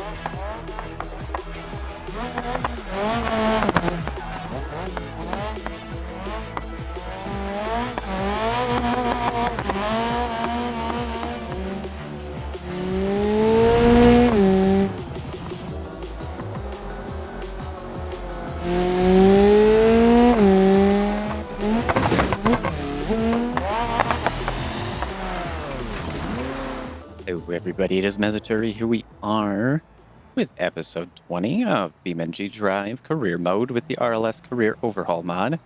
Hello everybody, it is Mezaturi. Here we are with episode 20 of BeamNG Drive Career Mode with the RLS Career Overhaul mod.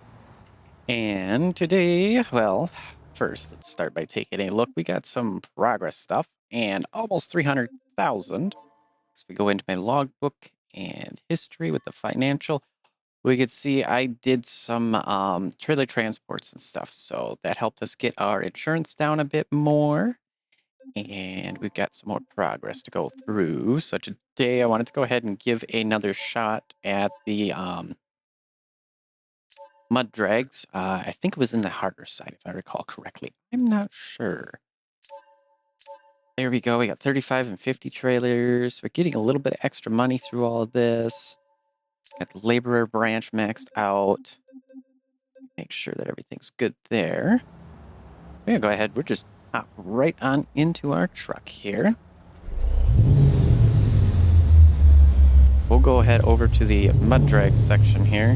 And today, well, first let's start by taking a look. We got some progress stuff and almost 300,000. So we go into my logbook and history with the financial. We could see I did some trailer transports and stuff, so that helped us get our insurance down a bit more. And we've got some more progress to go through. So today I wanted to go ahead and give another shot at the mud drags. I think it was in the harder side, if I recall correctly. I'm not sure. There we go. We got 35 and 50 trailers. We're getting a little bit of extra money through all of this. Got the laborer branch maxed out. Make sure that everything's good there. We're going to go ahead. We're just hop right on into our truck here. We'll go ahead over to the mud drag section here.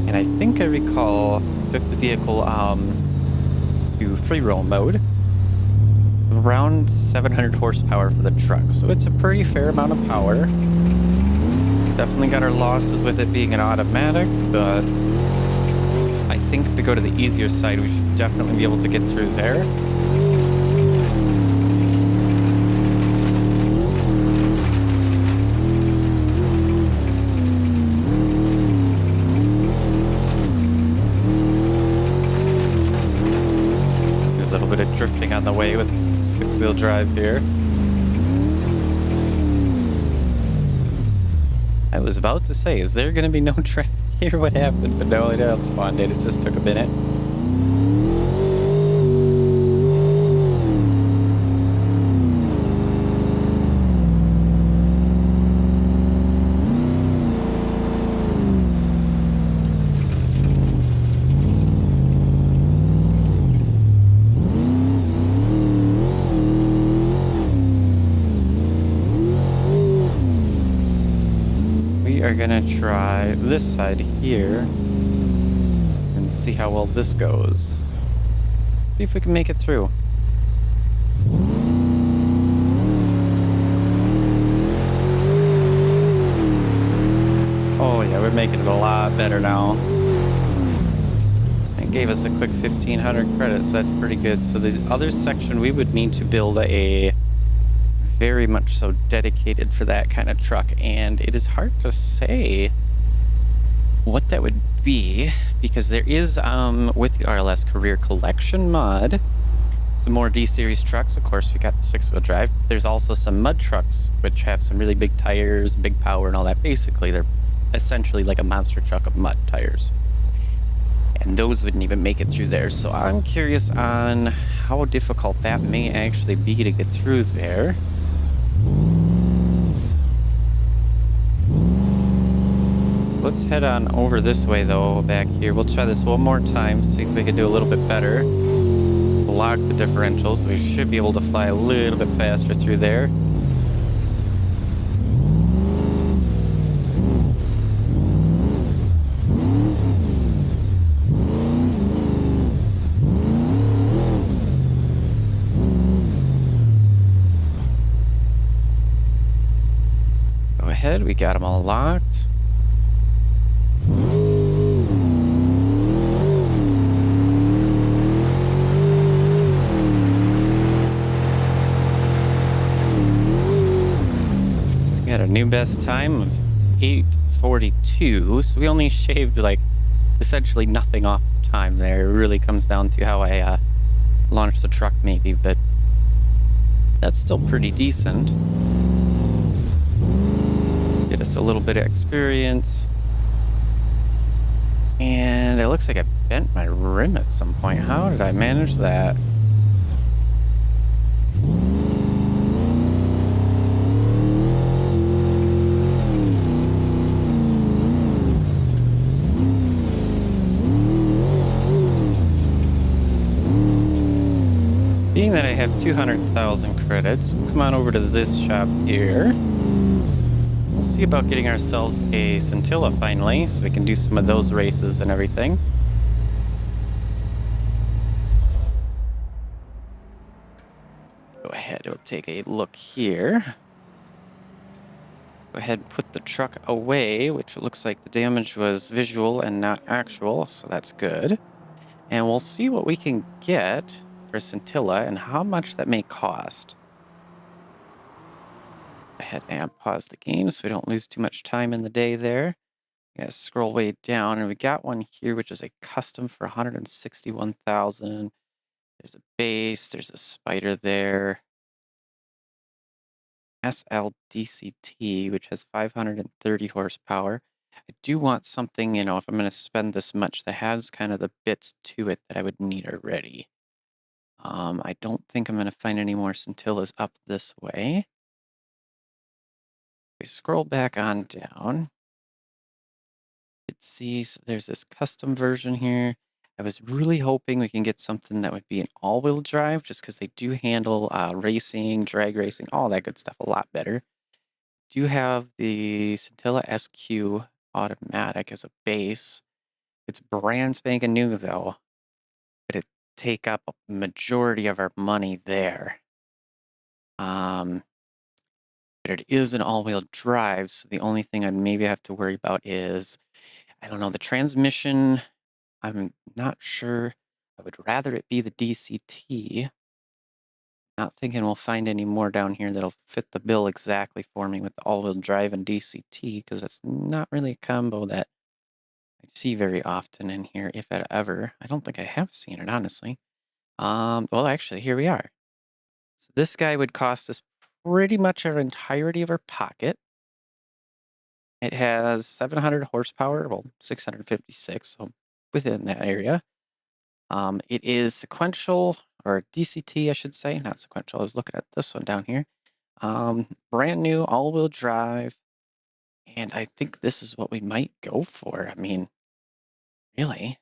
And I think I recall took the vehicle to free-roll mode. Around 700 horsepower for the truck, so it's a pretty fair amount of power. Definitely got our losses with it being an automatic, but I think if we go to the easier side, we should definitely be able to get through there. A little bit of drifting on the way with six-wheel drive here. I was about to say, is there going to be no traffic here? What happened? But no, it outspawned it. It just took a minute. Are gonna try this side here and see how well this goes. See if we can make it through. Oh yeah, we're making it a lot better now. It gave us a quick 1,500 credits, so that's pretty good. So the other section, we would need to build a very much so dedicated for that kind of truck, and it is hard to say what that would be because there is with the RLS Career Collection mod some more D-series trucks. Of course, we got the six-wheel drive. There's also some mud trucks which have some really big tires, big power and all that. Basically they're essentially like a monster truck of mud tires, and those wouldn't even make it through there. So I'm curious on how difficult that may actually be to get through there. Let's head on over this way though, back here. We'll try this one more time, see if we can do a little bit better. Lock the differentials. We should be able to fly a little bit faster through there. Go ahead, we got them all locked. Got a new best time of 8:42, so we only shaved like essentially nothing off time there. It really comes down to how I launched the truck maybe, but that's still pretty decent. Get us a little bit of experience. And it looks like I bent my rim at some point. How did I manage that? Being that I have 200,000 credits, we'll come on over to this shop here. We'll see about getting ourselves a Scintilla finally, so we can do some of those races and everything. Go ahead, we'll take a look here. Go ahead and put the truck away, which looks like the damage was visual and not actual, so that's good. And we'll see what we can get for Scintilla and how much that may cost. Go ahead and pause the game so we don't lose too much time in the day there. Yeah, scroll way down, and we got one here, which is a custom for 161,000. There's a base, there's a spider there. SLDCT, which has 530 horsepower. I do want something, if I'm going to spend this much, that has kind of the bits to it that I would need already. I don't think I'm going to find any more Scintillas up this way. We scroll back on down. Let's see, so there's this custom version here. I was really hoping we can get something that would be an all-wheel drive, just because they do handle racing, drag racing, all that good stuff a lot better. Do have the Scintilla SQ automatic as a base. It's brand spanking new though, but it take up a majority of our money there. But it is an all-wheel drive, so the only thing I'd maybe have to worry about is, I don't know, the transmission. I'm not sure. I would rather it be the DCT. Not thinking we'll find any more down here that'll fit the bill exactly for me with the all-wheel drive and DCT, because that's not really a combo that I see very often in here, if at ever. I don't think I have seen it, honestly. Well, actually, here we are. So this guy would cost us pretty much our entirety of our pocket. It has 700 horsepower, well, 656, so within that area. It is sequential, or DCT, I should say, not sequential. I was looking at this one down here. Brand new all-wheel drive, and I think this is what we might go for. I mean, really,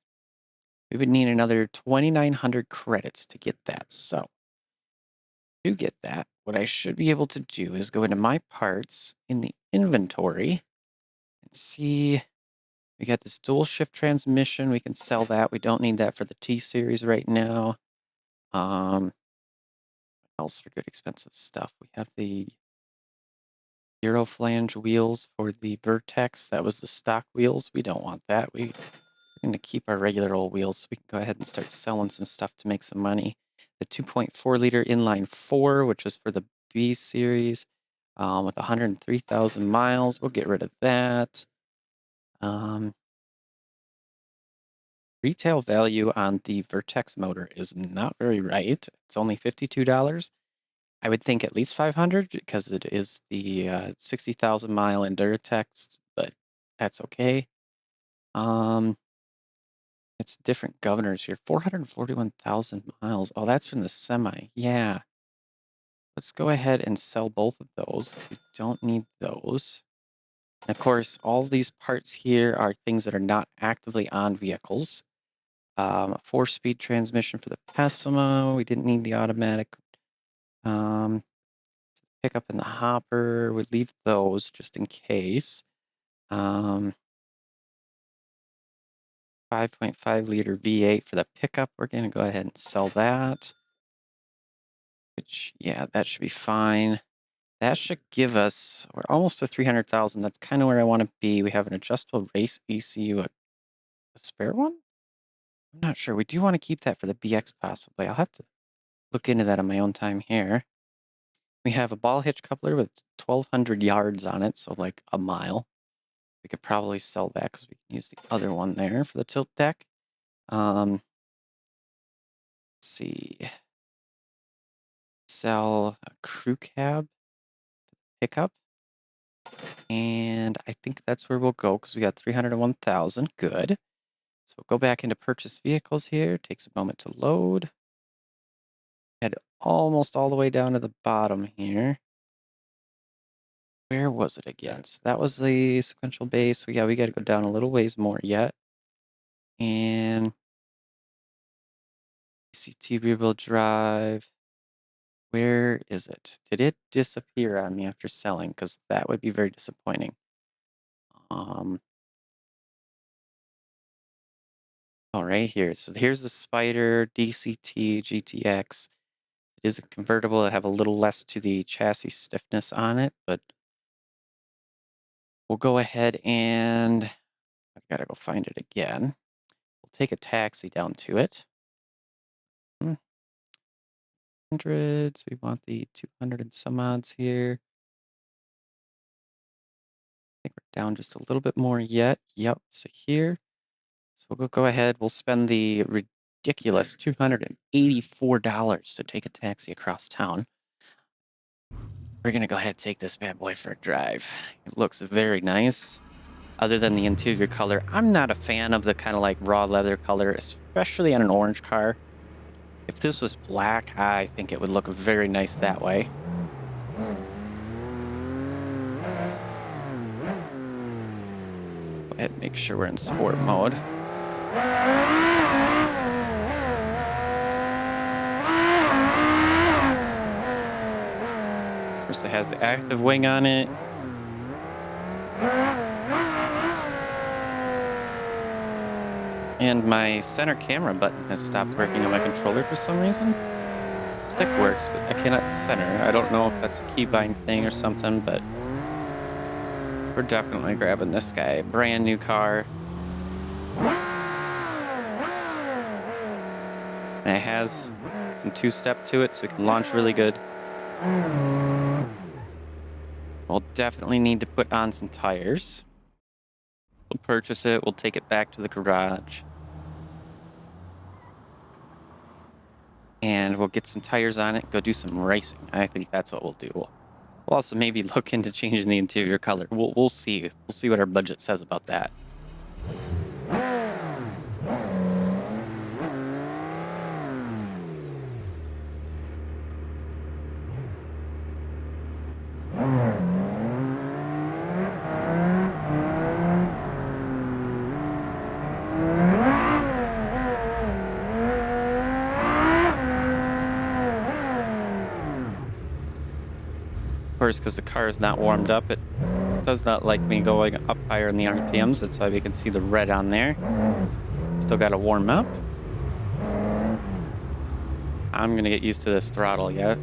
we would need another 2,900 credits to get that. So to get that, what I should be able to do is go into my parts in the inventory and see. We got this dual shift transmission. We can sell that. We don't need that for the T series right now. What else for good expensive stuff? We have the Euro flange wheels for the Vertex. That was the stock wheels. We don't want that. We're going to keep our regular old wheels, so we can go ahead and start selling some stuff to make some money. The 2.4 liter inline 4, which is for the B series, with 103,000 miles. We'll get rid of that. Retail value on the Vertex motor is not very right. It's only $52. I would think at least 500 because it is the 60,000 mile Endurotex, but that's okay. It's different governors here. 441,000 miles. Oh, that's from the semi. Yeah. Let's go ahead and sell both of those. We don't need those. And of course, all of these parts here are things that are not actively on vehicles. 4-speed transmission for the Pessima. We didn't need the automatic. Pickup in the hopper. We'd leave those just in case. 5.5 liter V8 for the pickup. We're going to go ahead and sell that. Which, yeah, that should be fine. That should give us, we're almost to 300,000. That's kind of where I want to be. We have an adjustable race ECU, a spare one? I'm not sure. We do want to keep that for the BX possibly. I'll have to look into that on my own time here. We have a ball hitch coupler with 1,200 yards on it, so like a mile. We could probably sell that because we can use the other one there for the tilt deck. Let's see. Sell a crew cab pickup. And I think that's where we'll go because we got 301,000. Good. So we'll go back into purchased vehicles here. Takes a moment to load. Head almost all the way down to the bottom here. Where was it again? So that was the sequential base. We got to go down a little ways more yet. And CT rebuild drive. Where is it? Did it disappear on me after selling? Because that would be very disappointing. Oh, right here. So here's the Spider DCT GTX. It is a convertible. I have a little less to the chassis stiffness on it, but we'll go ahead and I've got to go find it again. We'll take a taxi down to it. Hundreds. We want the 200 and some odds here. I think we're down just a little bit more yet. Yep. So here. So we'll go ahead. We'll spend the ridiculous $284 to take a taxi across town. We're going to go ahead and take this bad boy for a drive. It looks very nice. Other than the interior color, I'm not a fan of the kind of like raw leather color, especially on an orange car. If this was black, I think it would look very nice that way. Go ahead and make sure we're in sport mode. Of course, it has the active wing on it. And my center camera button has stopped working on my controller for some reason. Stick works, but I cannot center. I don't know if that's a keybind thing or something, but we're definitely grabbing this guy. Brand new car. And it has some two-step to it, so it can launch really good. We'll definitely need to put on some tires. We'll purchase it. We'll take it back to the garage. And we'll get some tires on it, go do some racing. I think that's what we'll do. We'll also maybe look into changing the interior color. We'll see. We'll see what our budget says about that. Of course, because the car is not warmed up, it does not like me going up higher in the RPMs. That's why we can see the red on there. Still got to warm up. I'm going to get used to this throttle yet.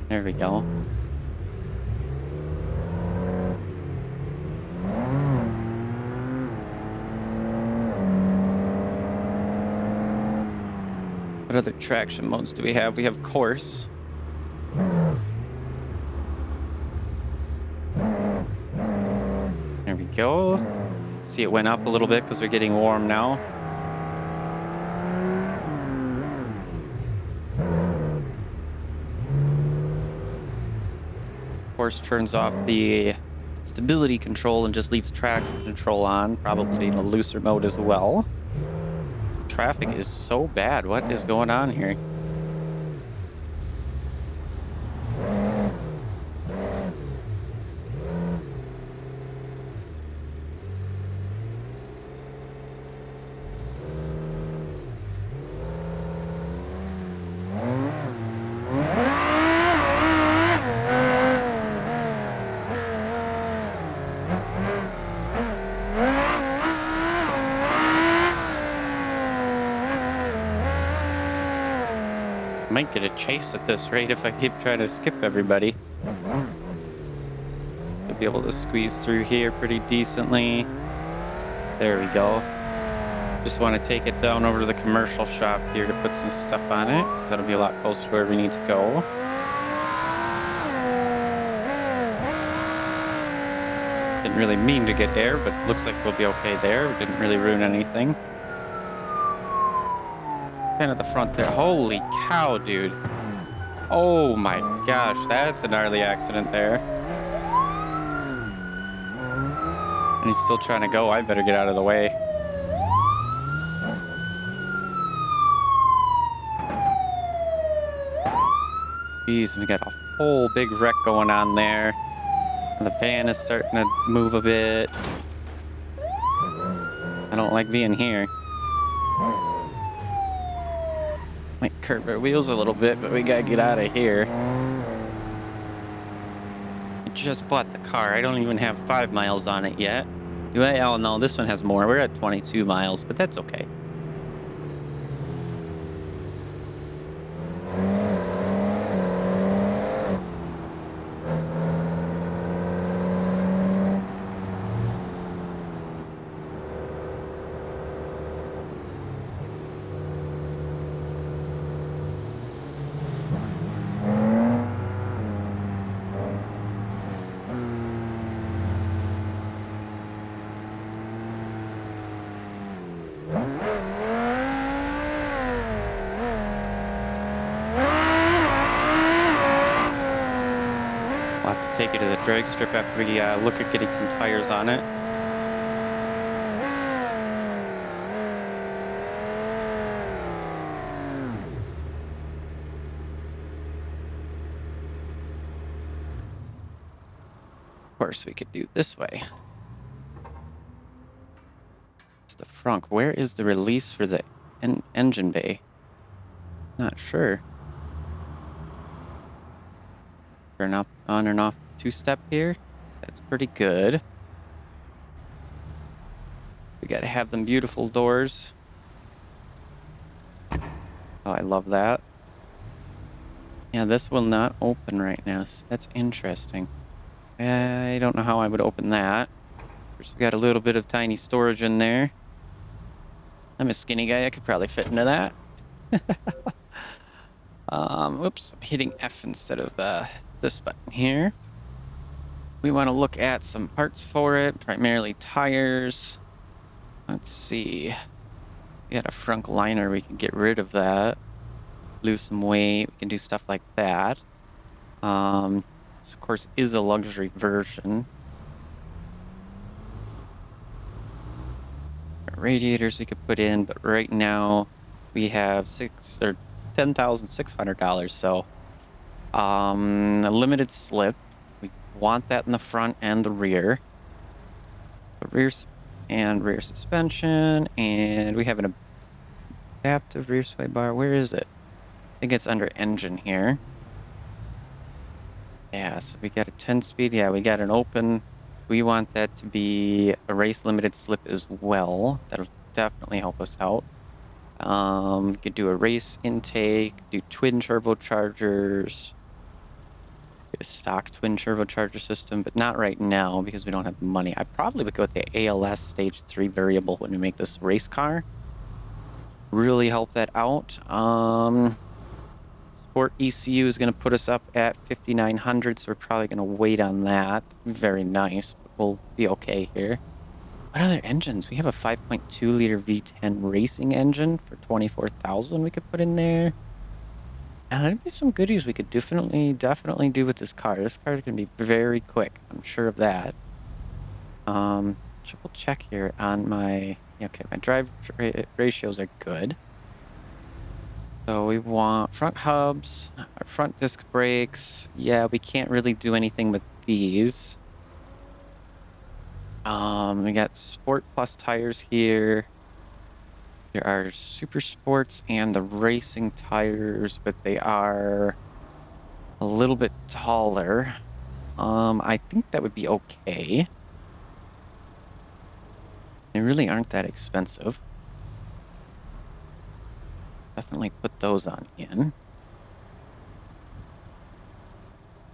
There we go. What other traction modes do we have? We have course. There we go. See, it went up a little bit because we're getting warm now. Course turns off the stability control and just leaves traction control on, probably in a looser mode as well. Traffic is so bad. What is going on here? Might get a chase at this rate if I keep trying to skip everybody. I'll be able to squeeze through here pretty decently. There we go. Just want to take it down over to the commercial shop here to put some stuff on it, so that'll be a lot closer to where we need to go. Didn't really mean to get air, but looks like we'll be okay there. We didn't really ruin anything. Kind of the front there. Holy cow, dude. Oh my gosh, that's a gnarly accident there. And he's still trying to go. I better get out of the way. Geez, we got a whole big wreck going on there. The van is starting to move a bit. I don't like being here. Might curve our wheels a little bit, but we gotta get out of here. I just bought the car. I don't even have 5 miles on it yet. Do I? Oh no, this one has more. We're at 22 miles, but that's okay. We'll have to take it as a drag strip after we look at getting some tires on it. Of course, we could do this way. It's the frunk. Where is the release for the engine bay? Not sure. Turn up on and off two-step here. That's pretty good. We gotta have them beautiful doors. Oh, I love that. Yeah, this will not open right now, so that's interesting. I don't know how I would open that. First, we got a little bit of tiny storage in there. I'm a skinny guy. I could probably fit into that. Whoops, I'm hitting F instead of this button here. We want to look at some parts for it, primarily tires. Let's see. We got a frunk liner. We can get rid of that. Lose some weight. We can do stuff like that. This, of course, is a luxury version. Radiators we could put in, but right now we have $10,600. So, a limited slip. We want that in the front and the rear. The rear and rear suspension, and we have an adaptive rear sway bar. Where is it? I think it's under engine here. Yeah, so we got a 10-speed. Yeah, we got an open. We want that to be a race limited slip as well. That'll definitely help us out. We could do a race intake, do twin turbochargers, a stock twin turbocharger system, but not right now because we don't have the money. I probably would go with the ALS stage 3 variable when we make this race car. Really help that out. Sport ECU is going to put us up at 5,900, so we're probably going to wait on that. Very nice, but we'll be okay here. What other engines? We have a 5.2 liter V10 racing engine for 24,000 we could put in there. There'd be some goodies we could definitely do with this car. This car is going to be very quick. I'm sure of that. Triple check here on my... Okay, my drive ratios are good. So we want front hubs, our front disc brakes. Yeah, we can't really do anything with these. We got Sport Plus tires here. There are Super Sports and the racing tires, but they are a little bit taller. I think that would be okay. They really aren't that expensive. Definitely put those on in.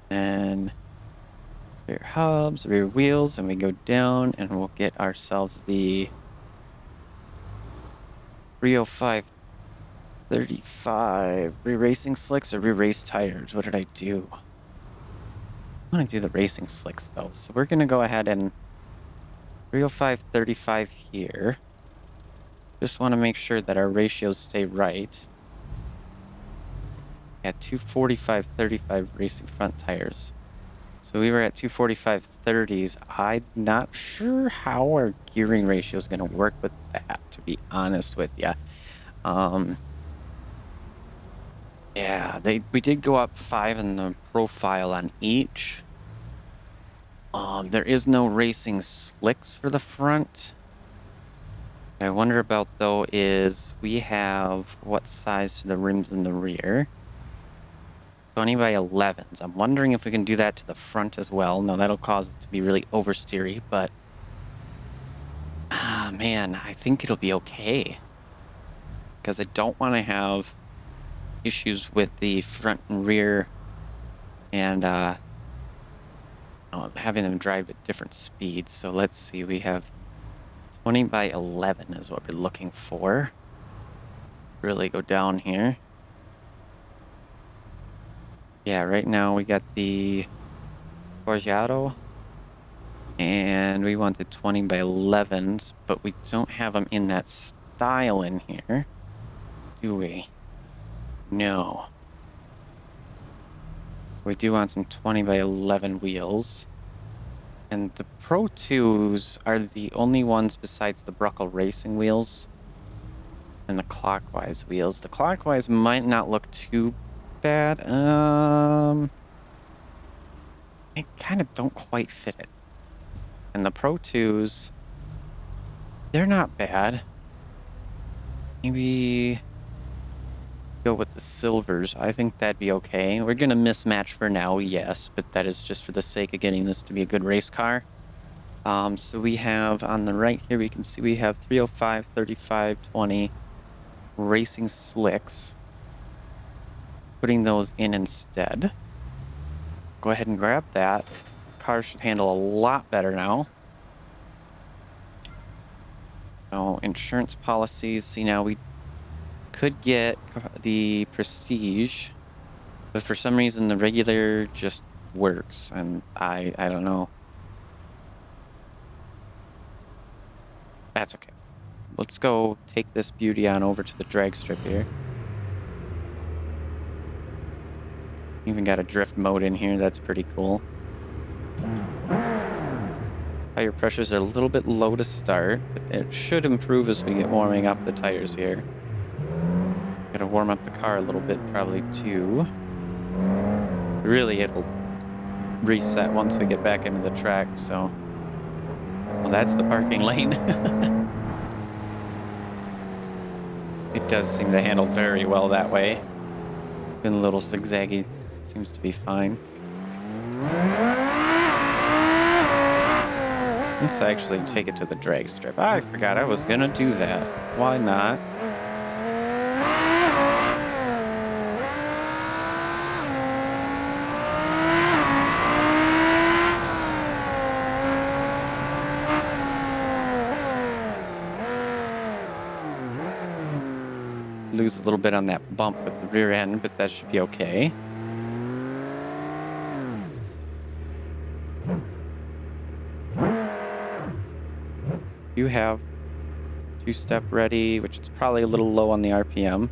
And rear hubs, rear wheels, and we go down and we'll get ourselves the 305 35 re-racing slicks or re-race tires. What did I do? I want to do the racing slicks though. So we're going to go ahead and 305 35 here. Just want to make sure that our ratios stay right. At 245 35 racing front tires. So we were at 245 30s. I'm not sure how our gearing ratio is going to work with that, to be honest with you. Yeah, we did go up 5 in the profile on each. There is no racing slicks for the front. What I wonder about though is we have what size for the rims in the rear? 20 by 11s. I'm wondering if we can do that to the front as well. No, that'll cause it to be really oversteery, but man, I think it'll be okay. Because I don't want to have issues with the front and rear and having them drive at different speeds. So let's see, we have 20 by 11 is what we're looking for. Really go down here. Yeah, right now we got the Forgiato and we want the 20 by 11s, but we don't have them in that style in here, do we? No. We do want some 20 by 11 wheels. And the Pro 2s are the only ones besides the Bruckle Racing wheels and the clockwise wheels. The clockwise might not look too bad. I kind of don't quite fit it. And the Pro 2s, they're not bad. Maybe go with the silvers. I think that'd be okay. We're going to mismatch for now, yes, but that is just for the sake of getting this to be a good race car. So we have on the right here, we can see we have 305, 35, 20 racing slicks. Putting those in instead. Go ahead and grab that. Car should handle a lot better now. So insurance policies, see now we could get the Prestige, but for some reason the regular just works, and I don't know. That's okay. Let's go take this beauty on over to the drag strip here. Even got a drift mode in here, that's pretty cool. Tire pressures are a little bit low to start, but it should improve as we get warming up the tires here. Gotta warm up the car a little bit probably too. Really, it'll reset once we get back into the track, so... Well, that's the parking lane. It does seem to handle very well that way. Been a little zigzaggy. Seems to be fine. Let's actually take it to the drag strip. I forgot I was gonna do that. Why not? Lose a little bit on that bump with the rear end, but that should be okay. You have two-step ready, which is probably a little low on the RPM.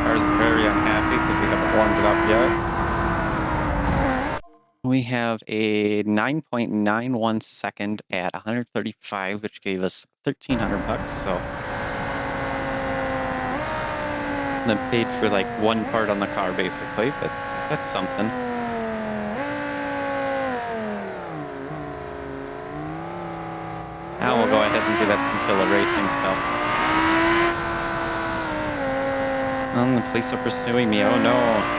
Car's very unhappy because we haven't warmed it up yet. We have a 9.91 second at 135, which gave us $1,300, so then paid for like one part on the car basically, but that's something. Now we'll go ahead and do that Scintilla racing stuff. Oh, the police are pursuing me. Oh no.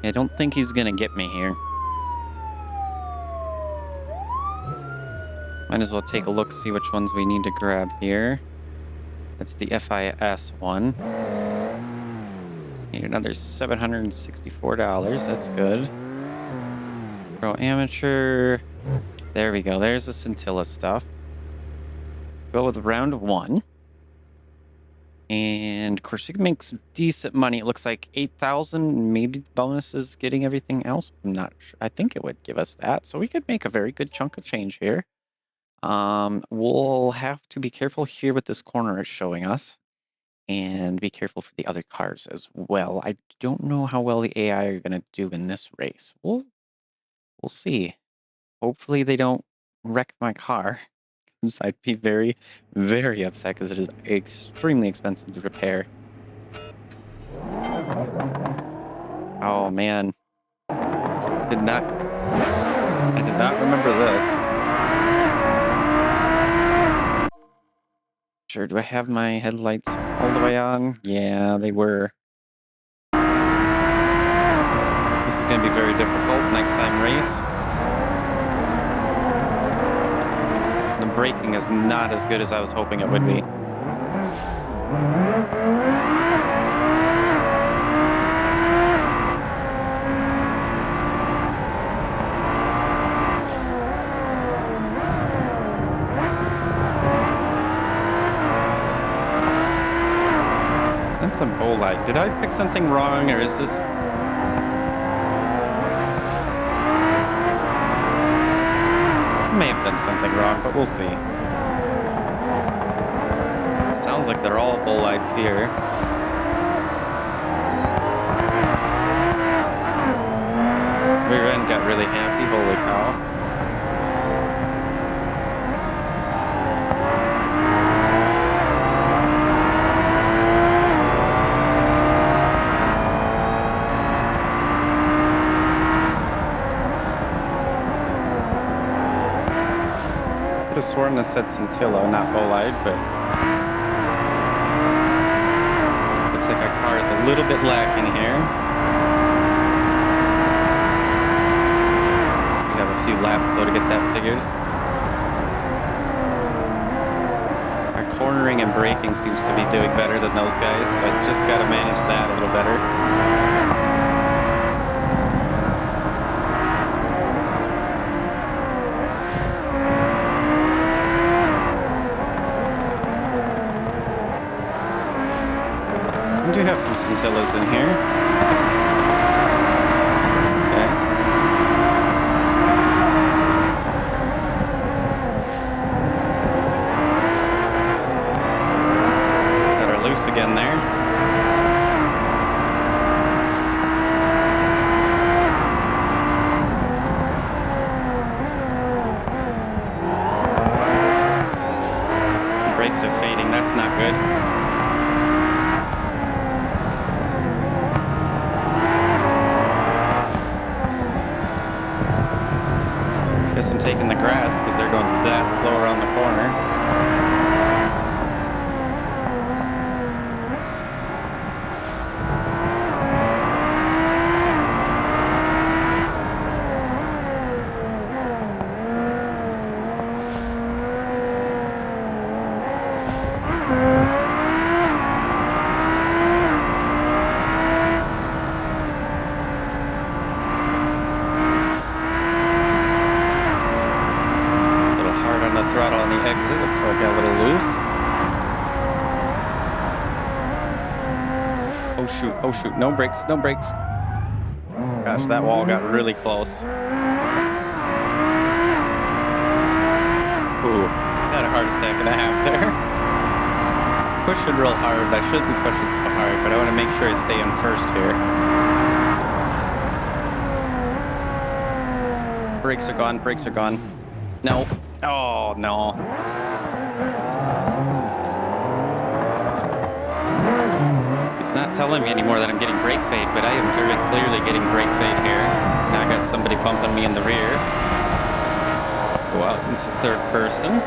I don't think he's gonna get me here. Might as well take a look, see which ones we need to grab here. That's the FIS one. Need another $764. That's good. Pro Amateur. There we go. There's the Scintilla stuff. Go with round 1. And of course, you can make some decent money. It looks like 8,000. Maybe the bonuses getting everything else. I'm not sure. I think it would give us that. So we could make a very good chunk of change here. We'll have to be careful here with this corner it's showing us. And be careful for the other cars as well. I don't know how well the AI are going to do in this race. We'll see. Hopefully they don't wreck my car. I'd be very, very upset because it is extremely expensive to repair. Oh man. I did not remember this. Sure, do I have my headlights all the way on? Yeah, they were. This is going to be very difficult. Nighttime race. The braking is not as good as I was hoping it would be. That's a bolide. Did I pick something wrong, or is this... may have done something wrong, but we'll see. Sounds like they're all bolides here. Rear end got really happy, holy cow. I could have sworn this said Scintilla, not bolide, but looks like our car is a little bit lacking here. We have a few laps though to get that figured. Our cornering and braking seems to be doing better than those guys, so I just got to manage that a little better. We do have some Scintillas in here. Okay. Got her loose again there. The brakes are fading. That's not good. Guess I'm taking the grass because they're going that slow around the corner. Throttle on the exit, so I got a little loose. Oh shoot, no brakes, no brakes. Gosh, that wall got really close. Ooh, had a heart attack and a half there. Pushing real hard, I shouldn't be pushing so hard, but I want to make sure I stay in first here. Brakes are gone, brakes are gone. No. Oh, no. It's not telling me anymore that I'm getting brake fade, but I am very clearly getting brake fade here. Now I got somebody bumping me in the rear. Go out into third person.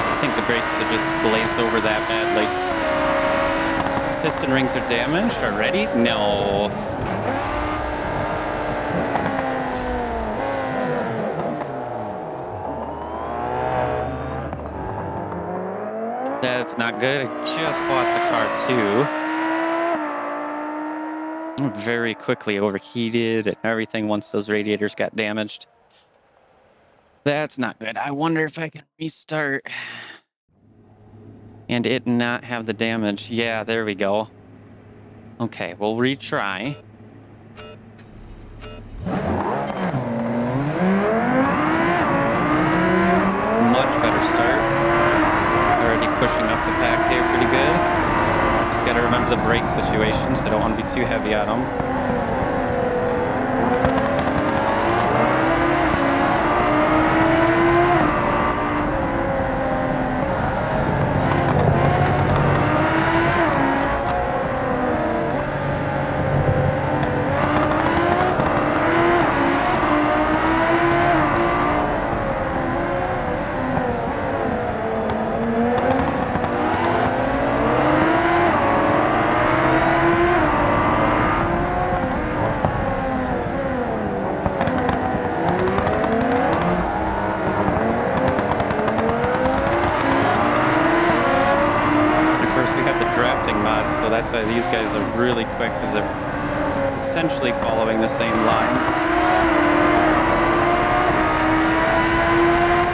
I think the brakes have just blazed over that badly. Piston rings are damaged already? No. That's not good. I just bought the car too. Very quickly overheated and everything once those radiators got damaged. That's not good. I wonder if I can restart and it not have the damage. Yeah, there we go. Okay, we'll retry. Much better start. Already pushing up the pack here pretty good. Just gotta remember the brake situation, so I don't want to be too heavy on them. So that's why these guys are really quick, because they're essentially following the same line.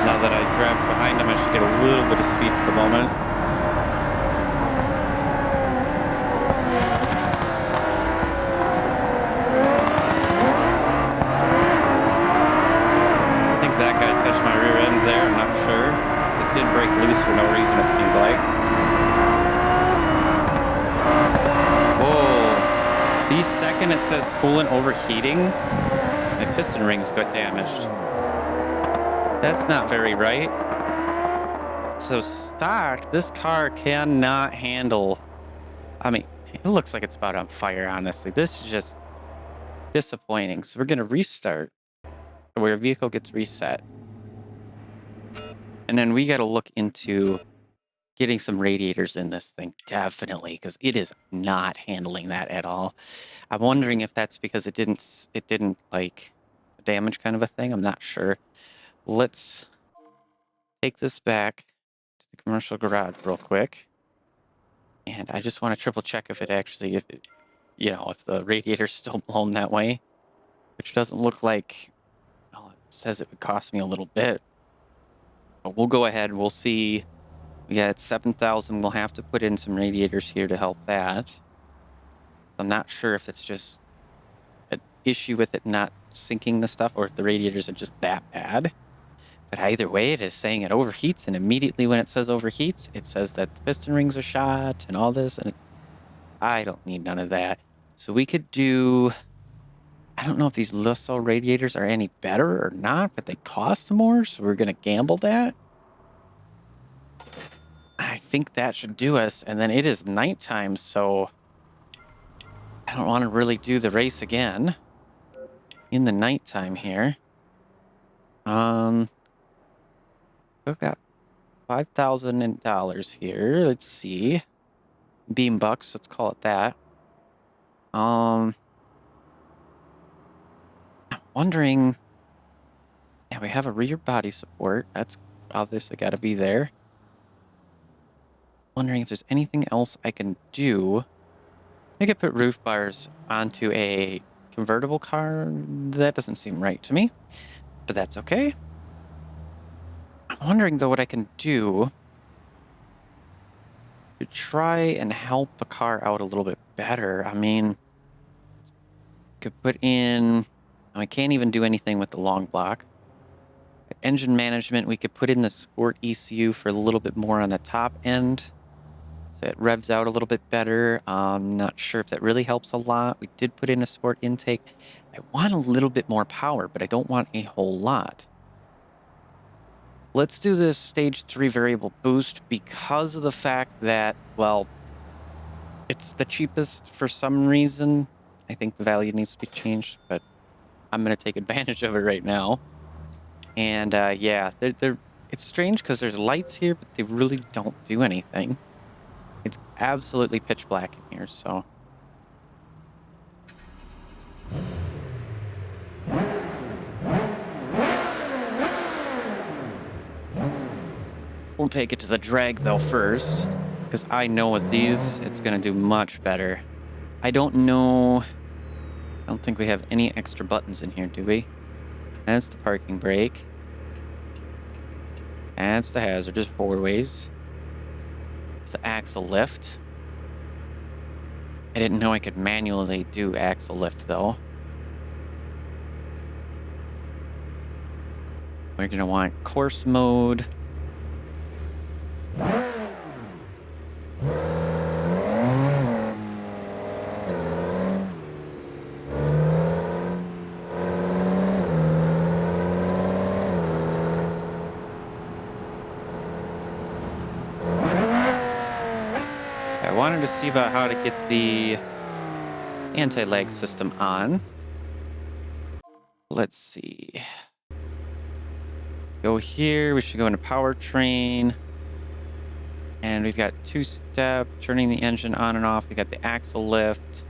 Now that I draft behind them, I should get a little bit of speed for the moment. I think that guy touched my rear end there, I'm not sure, because it did break loose for no reason, it seemed like. The second it says coolant overheating, my piston rings got damaged. That's not very right. So stock, this car cannot handle. I mean, it looks like it's about on fire, honestly. This is just disappointing. So we're going to restart where a vehicle gets reset. And then we got to look into getting some radiators in this thing, definitely, because it is not handling that at all. I'm wondering if that's because it didn't like damage kind of a thing. I'm not sure. Let's take this back to the commercial garage real quick. And I just want to triple check if if the radiator's still blown that way, which doesn't look like, well, it says it would cost me a little bit. But we'll go ahead. We'll see. We got 7,000. We'll have to put in some radiators here to help that. I'm not sure if it's just an issue with it not sinking the stuff or if the radiators are just that bad. But either way, it is saying it overheats, and immediately when it says overheats, it says that the piston rings are shot and all this, and I don't need none of that. So we could do, I don't know if these Lusso radiators are any better or not, but they cost more, so we're going to gamble that. I think that should do us, and then it is nighttime, so I don't want to really do the race again in the nighttime here. We've got $5,000 here. Let's see. Beam bucks, let's call it that. I'm wondering. Yeah, we have a rear body support. That's obviously got to be there. Wondering if there's anything else I can do. I could put roof bars onto a convertible car. That doesn't seem right to me, but that's okay. I'm wondering, though, what I can do to try and help the car out a little bit better. I mean, could put in... I can't even do anything with the long block. Engine management, we could put in the sport ECU for a little bit more on the top end. So it revs out a little bit better. I'm not sure if that really helps a lot. We did put in a sport intake. I want a little bit more power, but I don't want a whole lot. Let's do this stage 3 variable boost because of the fact that, well, it's the cheapest for some reason. I think the value needs to be changed, but I'm going to take advantage of it right now. And yeah, it's strange because there's lights here, but they really don't do anything. It's absolutely pitch black in here, so. We'll take it to the drag though first, because I know with these, it's gonna do much better. I don't know. I don't think we have any extra buttons in here, do we? That's the parking brake. That's the hazard, just 4 ways. It's the axle lift. I didn't know I could manually do axle lift though. We're gonna want course mode. I wanted to see about how to get the anti-lag system on. Let's see. Go here. We should go into powertrain. And we've got 2-step, turning the engine on and off. We got the axle lift.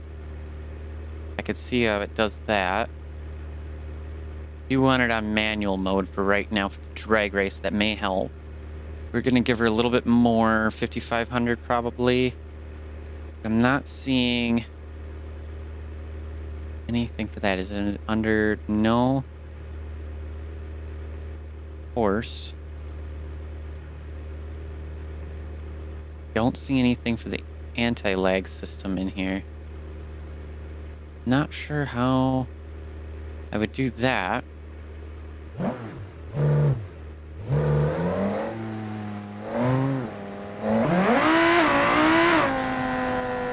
I could see how it does that. You want it on manual mode for right now for the drag race. That may help. We're going to give her a little bit more, 5,500 probably. I'm not seeing anything for that. Is it under? No. Horse. Don't see anything for the anti-lag system in here. Not sure how I would do that.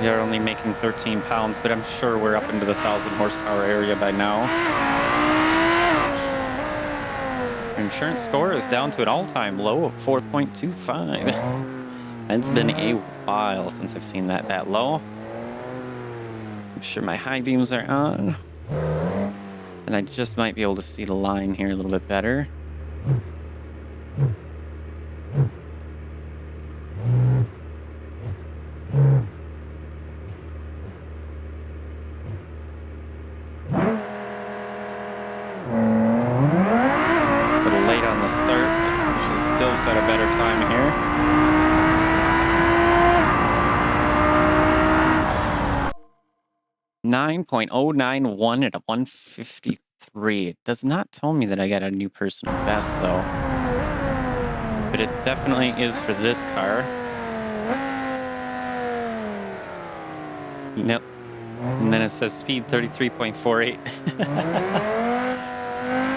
We are only making 13 pounds, but I'm sure we're up into the 1,000 horsepower area by now. Our insurance score is down to an all-time low of 4.25. It's been a while since I've seen that low. Make sure my high beams are on. And I just might be able to see the line here a little bit better. A little late on the start. We should still set a better time here. 9.091 at a 153. It does not tell me that I got a new personal best though. But it definitely is for this car. Nope. And then it says speed 33.48.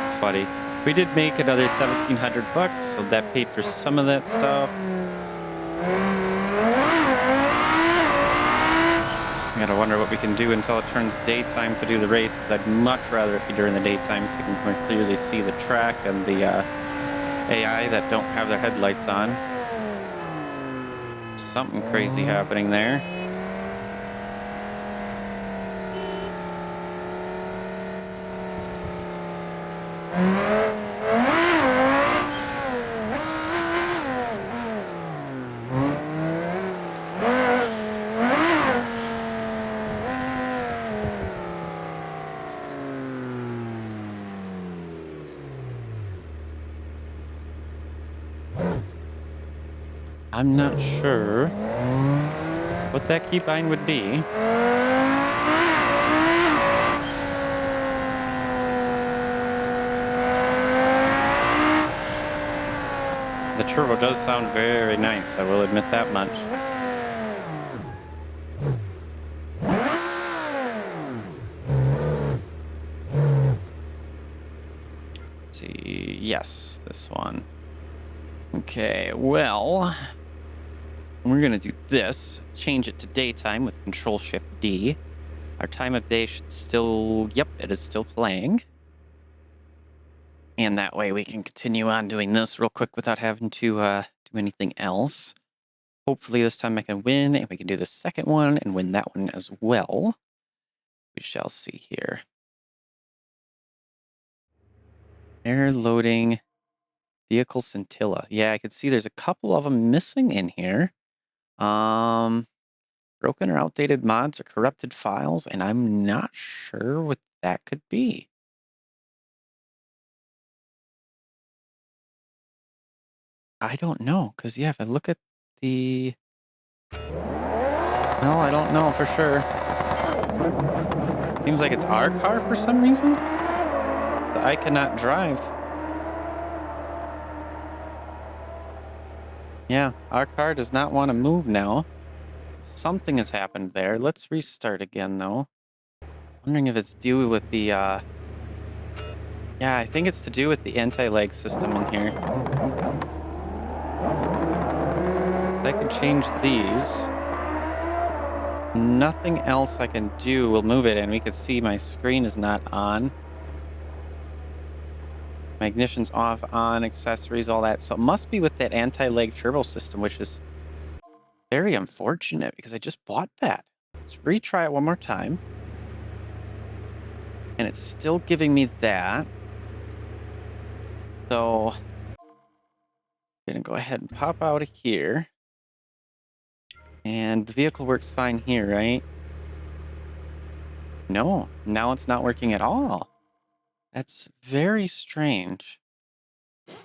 It's funny. We did make another 1,700 bucks, so that paid for some of that stuff. I gotta wonder what we can do until it turns daytime to do the race, because I'd much rather it be during the daytime so you can more clearly see the track and the AI that don't have their headlights on. Something crazy happening there. I'm not sure what that keybind would be. The turbo does sound very nice, I will admit that much. Let's see, yes, this one. Okay, well, we're gonna do this, change it to daytime with Control-Shift-D. Our time of day should still, yep, it is still playing. And that way we can continue on doing this real quick without having to do anything else. Hopefully this time I can win, and we can do the second one and win that one as well. We shall see here. Air loading vehicle scintilla. Yeah, I could see there's a couple of them missing in here. Broken or outdated mods or corrupted files, and I'm not sure what that could be. I don't know, because yeah, if I look at the... No, I don't know for sure. Seems like it's our car for some reason. I cannot drive. Yeah, our car does not want to move now. Something has happened there. Let's restart again, though. Wondering if it's due with the, Yeah, I think it's to do with the anti-lag system in here. I can change these. Nothing else I can do will move it, and we could see my screen is not on. My ignition's off, on, accessories, all that. So it must be with that anti-lag turbo system, which is very unfortunate because I just bought that. Let's retry it one more time. And it's still giving me that. So I'm going to go ahead and pop out of here. And the vehicle works fine here, right? No, now it's not working at all. That's very strange.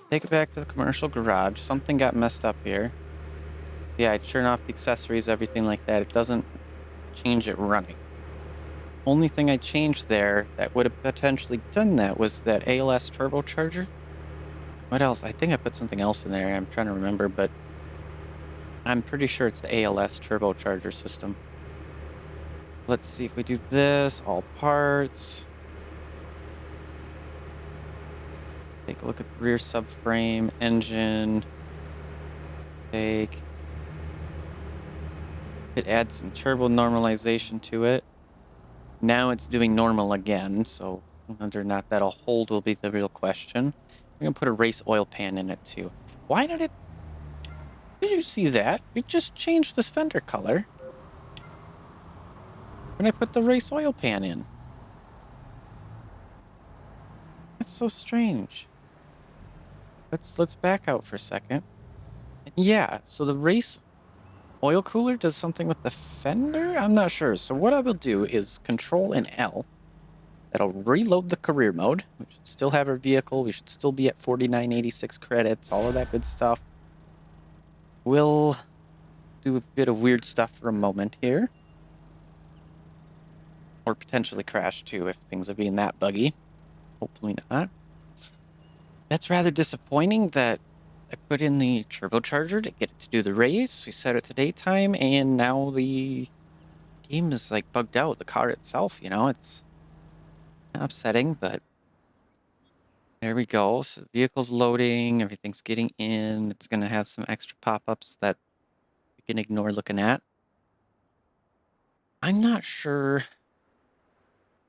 Take it back to the commercial garage. Something got messed up here. So yeah, I turn off the accessories, everything like that. It doesn't change it running. Only thing I changed there that would have potentially done that was that ALS turbocharger. What else? I think I put something else in there. I'm trying to remember, but I'm pretty sure it's the ALS turbocharger system. Let's see if we do this, all parts. Take a look at the rear subframe, engine. Take. It adds some turbo normalization to it. Now it's doing normal again, so whether or not that'll hold will be the real question. I'm gonna put a race oil pan in it too. Why did it... Did you see that? It just changed this fender color when I put the race oil pan in. That's so strange. Let's back out for a second. Yeah, so the race oil cooler does something with the fender? I'm not sure. So what I will do is Control and L. That'll reload the career mode. We should still have our vehicle. We should still be at 4986 credits, all of that good stuff. We'll do a bit of weird stuff for a moment here. Or potentially crash too if things are being that buggy. Hopefully not. That's rather disappointing that I put in the turbocharger to get it to do the race. We set it to daytime, and now the game is like bugged out. The car itself, you know, it's upsetting, but there we go. So the vehicle's loading, everything's getting in. It's going to have some extra pop-ups that we can ignore looking at. I'm not sure if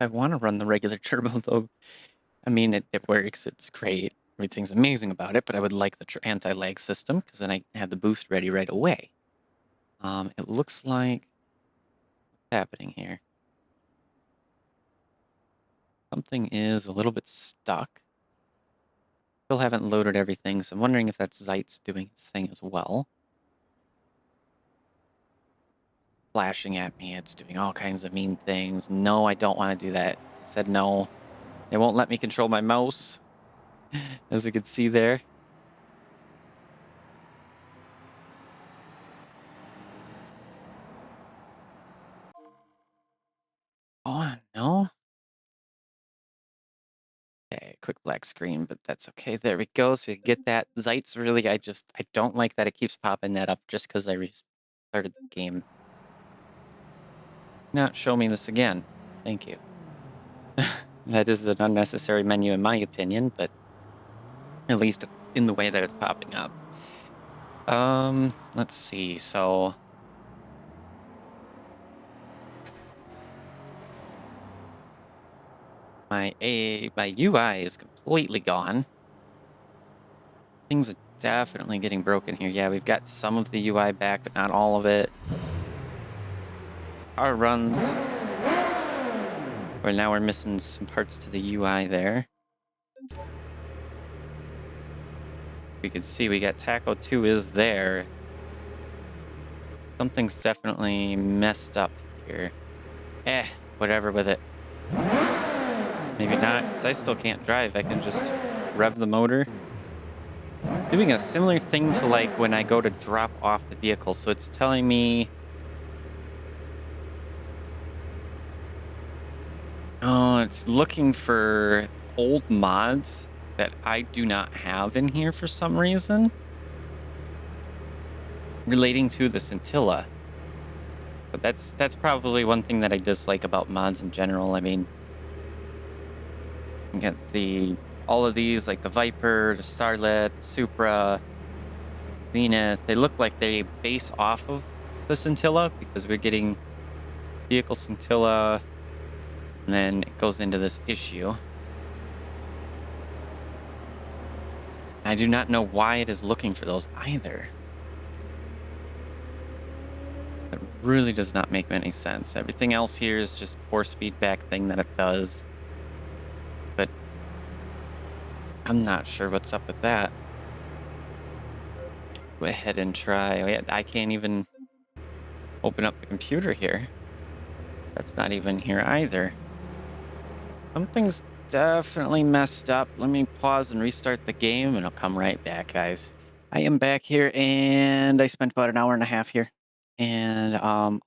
I want to run the regular turbo, though. I mean, it works. It's great. Everything's amazing about it, but I would like the anti-lag system because then I have the boost ready right away. It looks like... What's happening here? Something is a little bit stuck. Still haven't loaded everything, so I'm wondering if that's Zeitz doing his thing as well. Flashing at me, it's doing all kinds of mean things. No, I don't want to do that. I said no. It won't let me control my mouse, as you can see there. Oh, no. Okay, quick black screen, but that's okay. There we go. So we get that. Zeitz really, I don't like that it keeps popping that up just because I restarted the game. Not show me this again. Thank you. That is an unnecessary menu in my opinion, but at least in the way that it's popping up. Let's see. So my UI is completely gone. Things are definitely getting broken here. Yeah, we've got some of the UI back, but not all of it. Our runs. Well, now we're missing some parts to the UI there. We can see we got Taco 2 is there. Something's definitely messed up here. Whatever with it. Maybe not, because I still can't drive. I can just rev the motor. Doing a similar thing to like when I go to drop off the vehicle. So it's telling me, oh, it's looking for old mods that I do not have in here for some reason relating to the scintilla. But that's probably one thing that I dislike about mods in general. I mean, you got all of these, like the Viper, the Starlet, the Supra, Zenith, they look like they base off of the scintilla because we're getting vehicle scintilla, and then it goes into this issue. I do not know why it is looking for those either. It really does not make any sense. Everything else here is just force feedback thing that it does. But I'm not sure what's up with that. Go ahead and try. I can't even open up the computer here. That's not even here either. Something's definitely messed up. Let me pause and restart the game, and I'll come right back, guys. I am back here, and I spent about an hour and a half here. And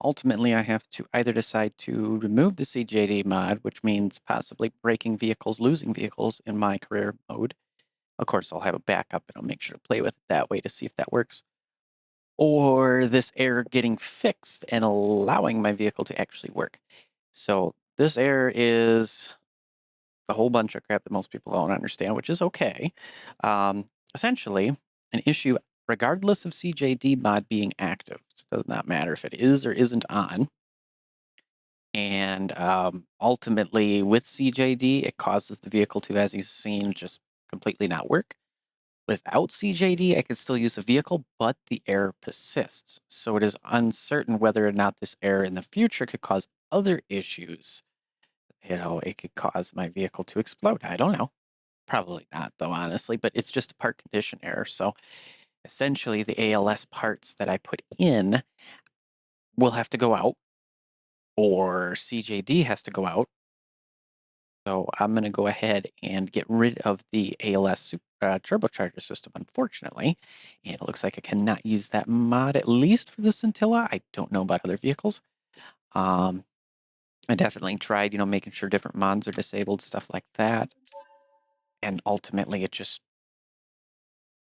ultimately, I have to either decide to remove the CJD mod, which means possibly breaking vehicles, losing vehicles in my career mode. Of course, I'll have a backup, and I'll make sure to play with it that way to see if that works. Or this error getting fixed and allowing my vehicle to actually work. So this error is a whole bunch of crap that most people don't understand, which is okay. Essentially, an issue regardless of CJD mod being active. So it does not matter if it is or isn't on. And ultimately, with CJD, it causes the vehicle to, as you've seen, just completely not work. Without CJD, I can still use the vehicle, but the error persists. So it is uncertain whether or not this error in the future could cause other issues. You know, it could cause my vehicle to explode. I don't know. Probably not, though, honestly, but it's just a part condition error. So essentially, the ALS parts that I put in will have to go out, or CJD has to go out. So I'm going to go ahead and get rid of the ALS turbocharger system, unfortunately. And it looks like I cannot use that mod, at least for the Scintilla. I don't know about other vehicles. I definitely tried, making sure different mods are disabled, stuff like that. And ultimately, it just,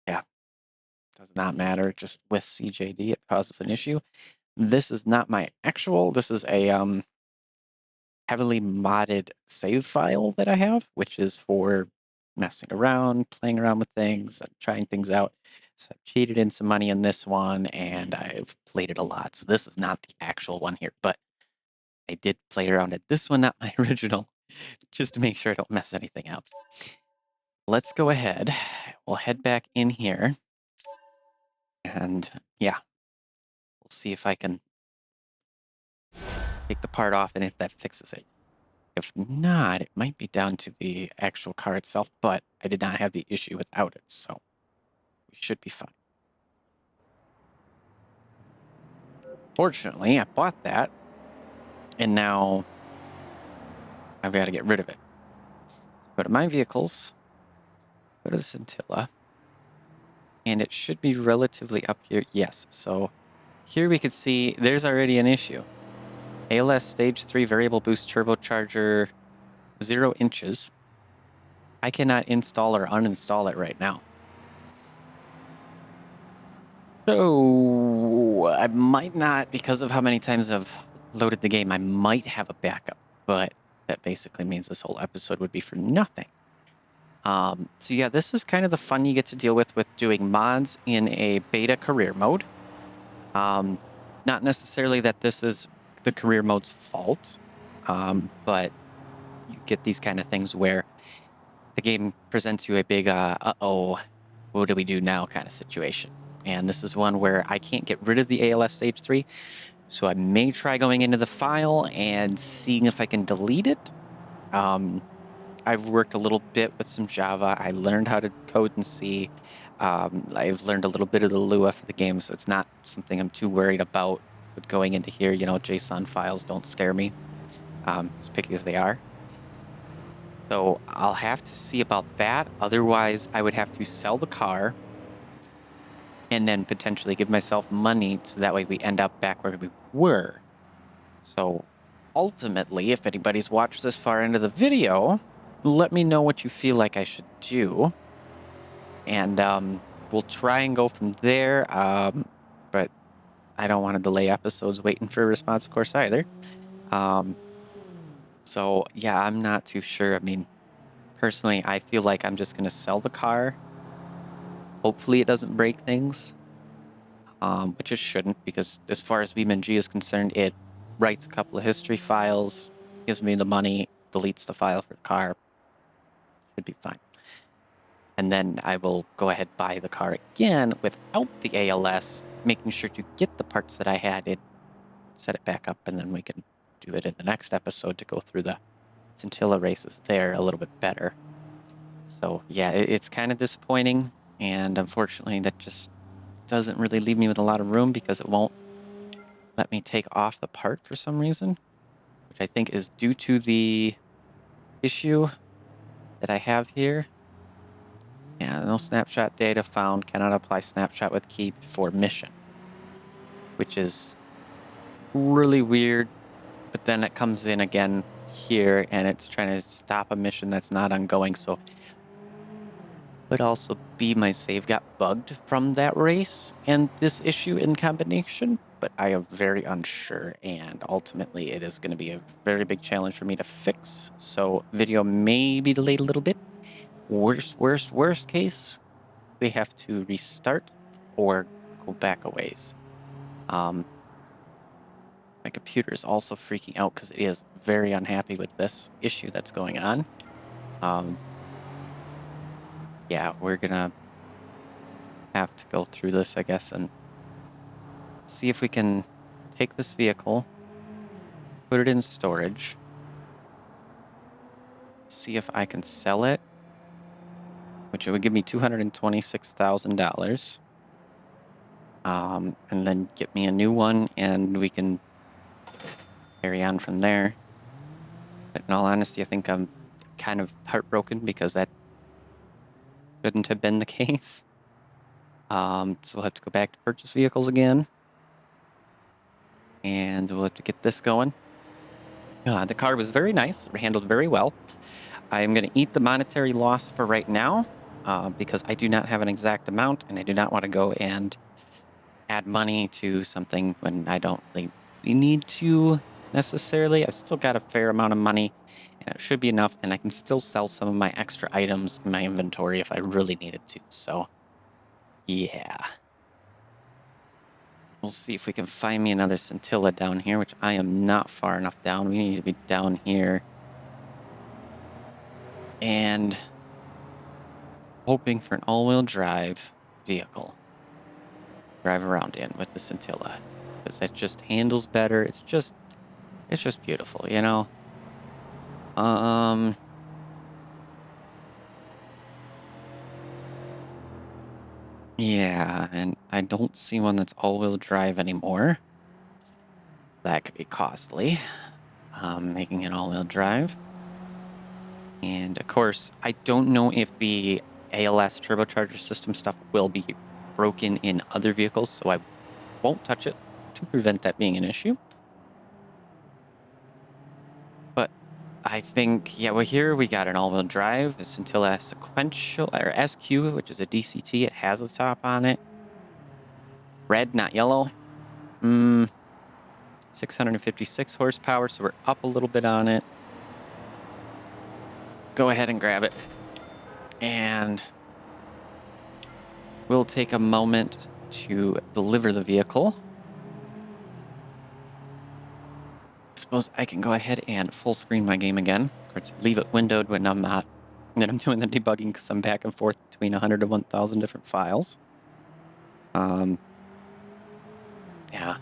does not matter. Just with CJD, it causes an issue. This is not my actual. This is a heavily modded save file that I have, which is for messing around, playing around with things, trying things out. So I've cheated in some money in this one, and I've played it a lot. So this is not the actual one here, but I did play around at this one, not my original, just to make sure I don't mess anything up. Let's go ahead. We'll head back in here. And yeah, we'll see if I can take the part off and if that fixes it. If not, it might be down to the actual car itself, but I did not have the issue without it, so we should be fine. Fortunately, I bought that, and now I've got to get rid of it. So go to my vehicles, go to the Scintilla, and it should be relatively up here. Yes, so here we could see there's already an issue. ALS Stage 3 Variable Boost Turbocharger, 0 inches. I cannot install or uninstall it right now. So I might not, because of how many times I've loaded the game, I might have a backup, but that basically means this whole episode would be for nothing. So yeah, this is kind of the fun you get to deal with doing mods in a beta career mode. Not necessarily that this is the career mode's fault, but you get these kind of things where the game presents you a big, uh-oh, what do we do now kind of situation. And this is one where I can't get rid of the ALS Stage 3, so I may try going into the file and seeing if I can delete it. I've worked a little bit with some Java. I learned how to code in C. I've learned a little bit of the Lua for the game, so it's not something I'm too worried about with going into here. You know, JSON files don't scare me, as picky as they are. So I'll have to see about that. Otherwise, I would have to sell the car and then potentially give myself money so that way we end up back where we were. So ultimately, if anybody's watched this far into the video, let me know what you feel like I should do. And we'll try and go from there. But I don't want to delay episodes waiting for a response, of course, either. So yeah, I'm not too sure. I mean, personally, I feel like I'm just going to sell the car. Hopefully it doesn't break things, which it shouldn't, because as far as BeamNG is concerned, it writes a couple of history files, gives me the money, deletes the file for the car. Should be fine. And then I will go ahead and buy the car again without the ALS, making sure to get the parts that I had in, set it back up, and then we can do it in the next episode to go through the scintilla races there a little bit better. So yeah, it's kind of disappointing, and unfortunately that just doesn't really leave me with a lot of room because it won't let me take off the part for some reason, which I think is due to the issue that I have here. Yeah, no snapshot data found, cannot apply snapshot with key before mission, which is really weird. But then it comes in again here and it's trying to stop a mission that's not ongoing. So would also be my save got bugged from that race and this issue in combination, but I am very unsure, and ultimately it is going to be a very big challenge for me to fix. So video may be delayed a little bit. Worst case, we have to restart or go back a ways. My computer is also freaking out because it is very unhappy with this issue that's going on. Yeah, we're gonna have to go through this, I guess, and see if we can take this vehicle, put it in storage, see if I can sell it, which it would give me $226,000. And then get me a new one, and we can carry on from there. But in all honesty, I think I'm kind of heartbroken because that shouldn't have been the case. So we'll have to go back to purchase vehicles again. And we'll have to get this going. The car was very nice, handled very well. I am going to eat the monetary loss for right now because I do not have an exact amount, and I do not want to go and add money to something when I don't really need to necessarily. I've still got a fair amount of money, and it should be enough, and I can still sell some of my extra items in my inventory if I really needed to. So, yeah. We'll see if we can find me another scintilla down here, which I am not far enough down. We need to be down here. And hoping for an all-wheel drive vehicle. Drive around in with the scintilla. Because that just handles better. It's just beautiful, you know? Yeah, and I don't see one that's all-wheel drive anymore. That could be costly, making it all-wheel drive. And of course, I don't know if the ALS turbocharger system stuff will be broken in other vehicles, so I won't touch it to prevent that being an issue. But I think, yeah, well, here we got an all-wheel drive, a Scintilla sequential, or SQ, which is a DCT. It has a top on it. Red, not yellow. 656 horsepower, so we're up a little bit on it. Go ahead and grab it. And we'll take a moment to deliver the vehicle. I suppose I can go ahead and full screen my game again. Of course, leave it windowed when I'm doing the debugging because I'm back and forth between 100 to 1,000 different files. Yeah.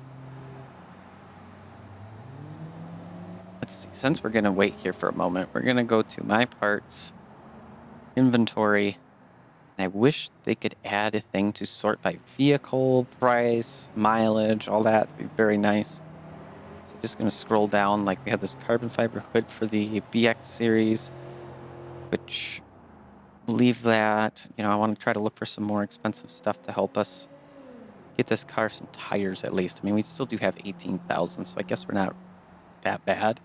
Let's see. Since we're going to wait here for a moment, we're going to go to my parts, inventory, And I wish they could add a thing to sort by vehicle, price, mileage, all that. It'd be very nice. So just going to scroll down. Like we have this carbon fiber hood for the BX series, which leave that. I want to try to look for some more expensive stuff to help us get this car some tires at least. I mean, we still do have 18,000, so I guess we're not that bad.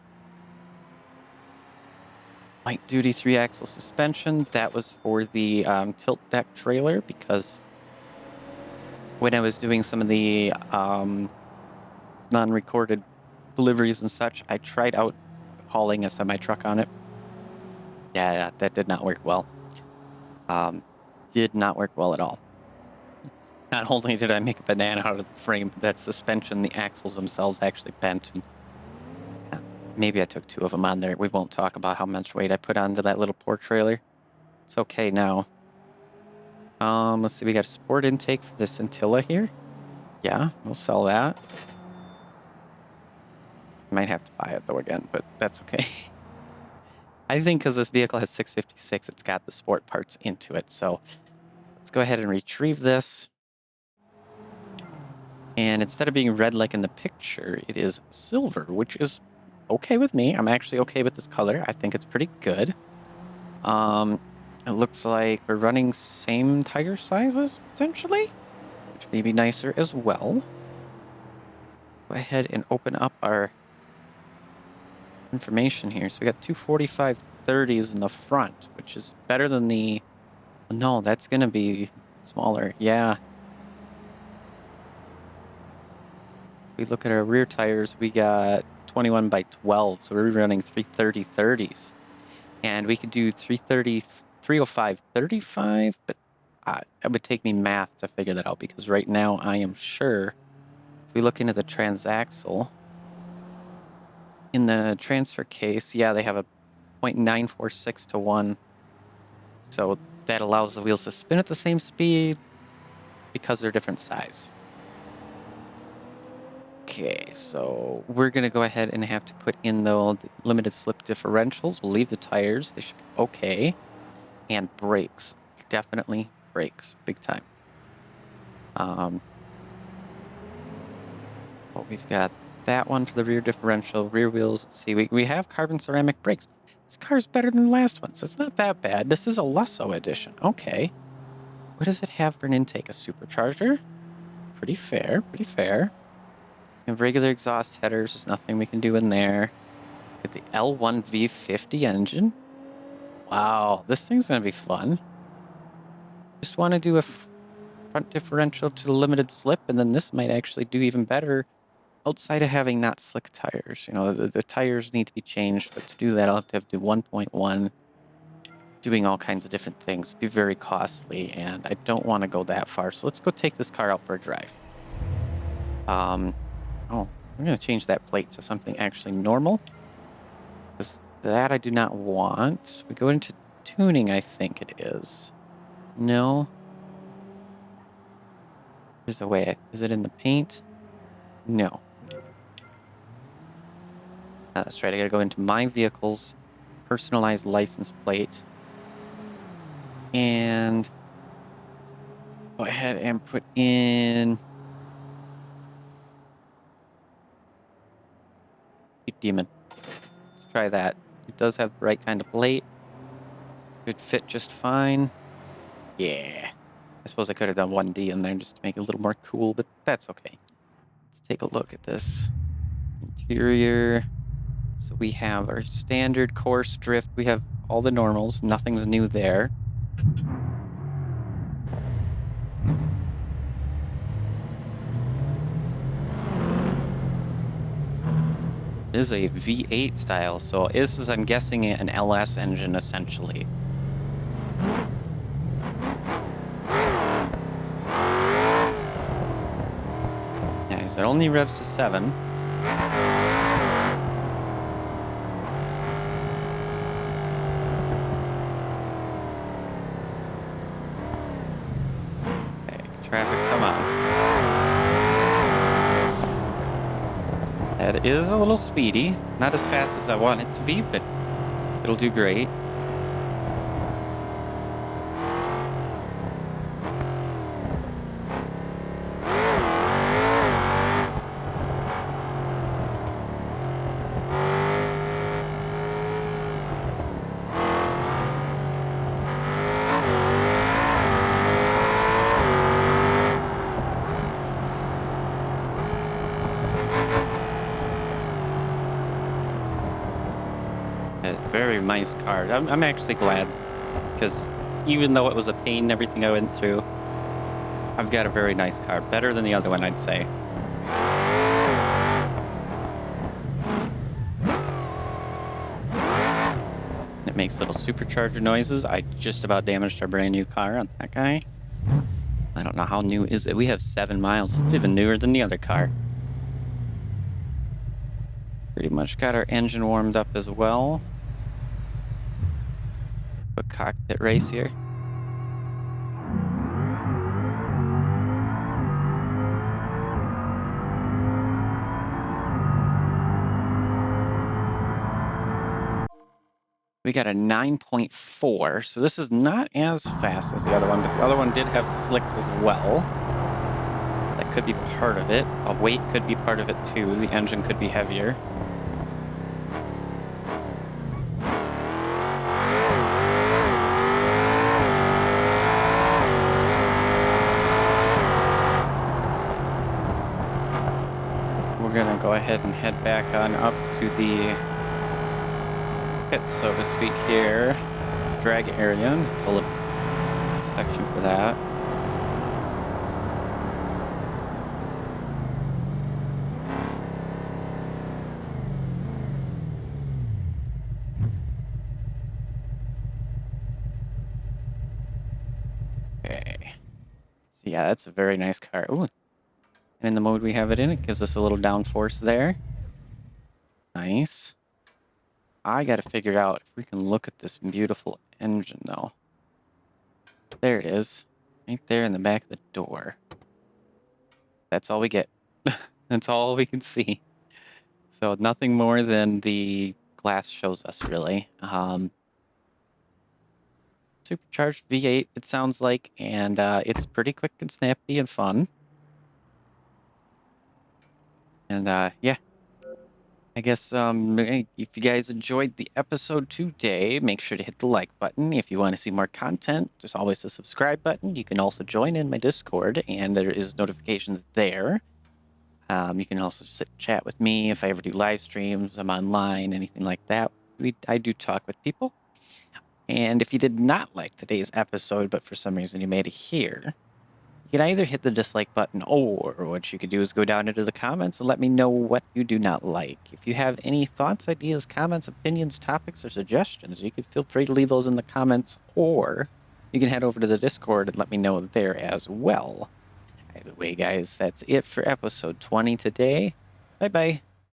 Light duty 3-axle suspension. That was for the tilt deck trailer, because when I was doing some of the non-recorded deliveries and such, I tried out hauling a semi-truck on it. Yeah, that did not work well. Did not work well at all. Not only did I make a banana out of the frame, but that suspension, the axles themselves actually bent. And maybe I took 2 of them on there. We won't talk about how much weight I put onto that little poor trailer. It's okay now. Let's see, we got a sport intake for the Scintilla here. Yeah, we'll sell that. Might have to buy it though again, but that's okay. I think because this vehicle has 656, it's got the sport parts into it. So let's go ahead and retrieve this. And instead of being red like in the picture, it is silver, which is okay with me. I'm actually okay with this color. I think it's pretty good. It looks like we're running same tire sizes, potentially, which may be nicer as well. Go ahead and open up our information here. So we got 245/30s in the front, which is better than the... No, that's going to be smaller. Yeah. We look at our rear tires, we got 21/12, so we're running 330/30s. And we could do 305/35, but it would take me math to figure that out, because right now I am sure if we look into the transaxle, in the transfer case, yeah, they have a 0.946 to 1. So that allows the wheels to spin at the same speed because they're different size. Okay, so we're going to go ahead and have to put in the limited slip differentials. We'll leave the tires. They should be okay. And brakes. Definitely brakes. Big time. Well, we've got that one for the rear differential. Rear wheels. Let's see. We have carbon ceramic brakes. This car's better than the last one, so it's not that bad. This is a Lusso edition. Okay. What does it have for an intake? A supercharger? Pretty fair. Pretty fair. We have regular exhaust headers. There's nothing we can do in there. Get the L1 V50 engine. Wow, this thing's going to be fun. Just want to do a front differential to the limited slip, and then this might actually do even better outside of having not slick tires. The tires need to be changed, but to do that, I'll have to do 1.1, doing all kinds of different things. It'd be very costly, and I don't want to go that far. So let's go take this car out for a drive. Oh, I'm going to change that plate to something actually normal, because that I do not want. We go into tuning, I think it is. No. There's a way. Is it in the paint? No. That's right. I got to go into my vehicles, personalized license plate, and go ahead and put in Demon. Let's try that. It does have the right kind of plate. Should fit just fine. Yeah. I suppose I could have done 1D in there just to make it a little more cool, but that's okay. Let's take a look at this interior. So we have our standard course drift. We have all the normals. Nothing's new there. It is a V8 style, so this is, I'm guessing, an LS engine essentially. Nice. It only revs to 7. Okay, traffic, come on. That is a little speedy. Not as fast as I want it to be, but it'll do great. It's a very nice car. I'm actually glad, because even though it was a pain, everything I went through, I've got a very nice car. Better than the other one, I'd say. It makes little supercharger noises. I just about damaged our brand new car on that guy. I don't know how new is it. We have 7 miles. It's even newer than the other car. Pretty much got our engine warmed up as well. A cockpit race here. We got a 9.4, so this is not as fast as the other one, but the other one did have slicks as well. That could be part of it. Weight could be part of it too. The engine could be heavier. We're gonna go ahead and head back on up to the pit, so to speak, here. Drag area. There's a little section for that. Okay. So yeah, that's a very nice car. Ooh. And in the mode we have it in, it gives us a little downforce there. Nice. I got to figure out if we can look at this beautiful engine, though. There it is. Right there in the back of the door. That's all we get. That's all we can see. So nothing more than the glass shows us, really. Supercharged V8, it sounds like, and it's pretty quick and snappy and fun. And yeah. I guess if you guys enjoyed the episode today, make sure to hit the like button. If you want to see more content, there's always the subscribe button. You can also join in my Discord, and there is notifications there. You can also chat with me if I ever do live streams, I'm online, anything like that. I do talk with people. And if you did not like today's episode, but for some reason you made it here, you can either hit the dislike button, or what you could do is go down into the comments and let me know what you do not like. If you have any thoughts, ideas, comments, opinions, topics, or suggestions, you can feel free to leave those in the comments, or you can head over to the Discord and let me know there as well. Either way, guys, that's it for episode 20 today. Bye-bye.